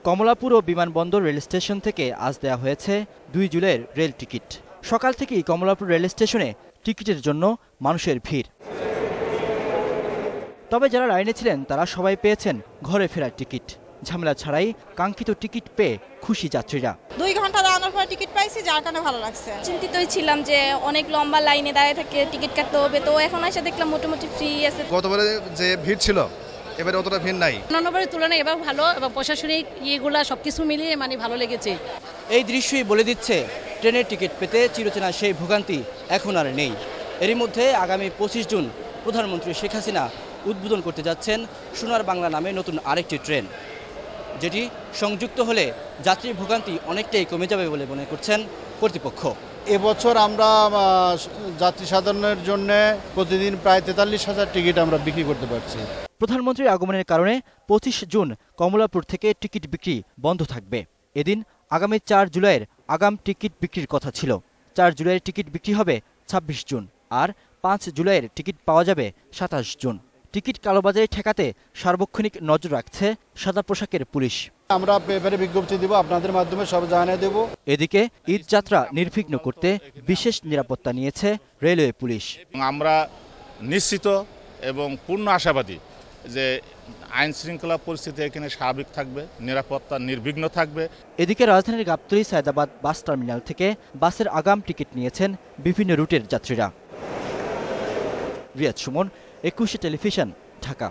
কমলাপুর ও বিমানবন্দর rail station থেকে আজ দেয়া হয়েছে 2 জুলাইয়ের রেল টিকিট। সকাল থেকেই কমলাপুর রেল স্টেশনে টিকিটের জন্য মানুষের ভিড়। তবে যারা লাইনে ছিলেন তারা সবাই পেয়েছেন ঘরে ফেরার টিকিট। ঝামেলা ছাড়াই কাঙ্ক্ষিত টিকিট পেয়ে খুশি যাত্রীরা। 2 ঘন্টা দাঁড়ানোর পর টিকিট পাইছি, যার কারণে ভালো লাগছে। চিন্তিতই ছিলাম যে অনেক লম্বা লাইনে দাঁড়িয়ে থেকে টিকিট কাটতে হবে, তো এখন এসে দেখলাম মোটামুটি ফ্রি আছে। গতবারে যে ভিড় ছিল এবারে অতটা ভিড় নাই। অন্যবারের তুলনায় এবার ভালো এবং প্রশাসনিক ইয়েগুলা সবকিছু মিলিয়ে ভালো লেগেছে। এই দৃশ্যই বলে দিচ্ছে ট্রেনের টিকিট পেতে চিরচেনা সেই ভোগান্তি এখন আর নেই। এরই মধ্যে আগামী 25 জুন প্রধানমন্ত্রী শেখ হাসিনা উদ্বোধন করতে যাচ্ছেন সোনার বাংলা নামে নতুন আরেকটি ট্রেন, যেটি সংযুক্ত হলে যাত্রী ভোগান্তি অনেকটাই কমে যাবে বলে মনে করছেন কর্তৃপক্ষ। এবছর আমরা যাত্রী সাধারণের জন্য প্রতিদিন প্রায় 43,000 টিকিট আমরা বিক্রি করতে পারছি। প্রধানমন্ত্রীর আগমনের কারণে 25 জুন কমলাপুর থেকে টিকিট বিক্রি বন্ধ থাকবে। এদিন আগামী 4 জুলাইয়ের আগাম টিকিট বিক্রির কথা ছিল। 4 জুলাইয়ের টিকিট বিক্রি হবে 26 জুন, আর 5 জুলাইয়ের টিকিট পাওয়া যাবে 27 জুন। টিকিট কালোবাজারি ঠেকাতে সার্বক্ষণিক নজর রাখছে সাদা পোশাকের পুলিশ। আমরা পেপারে বিজ্ঞপ্তি দেব, আপনাদের মাধ্যমে সব জানিয়ে দেব। এদিকে ঈদ যাত্রা নির্বিঘ্ন করতে বিশেষ নিরাপত্তা নিয়েছে রেলওয়ে পুলিশ। আমরা নিশ্চিত এবং পূর্ণ আশাবাদী যে আইন শৃঙ্খলা পরিস্থিতি এখানে স্বাভাবিক থাকবে, নিরাপত্তা নির্বিঘ্ন থাকবে। এদিকে রাজধানীর গাবতলী সায়দাবাদ বাস টার্মিনাল থেকে বাসের আগাম টিকিট নিয়েছেন বিভিন্ন রুটের যাত্রীরা। রিয়াদ সুমন, 21 টেলিভিশন, ঢাকা।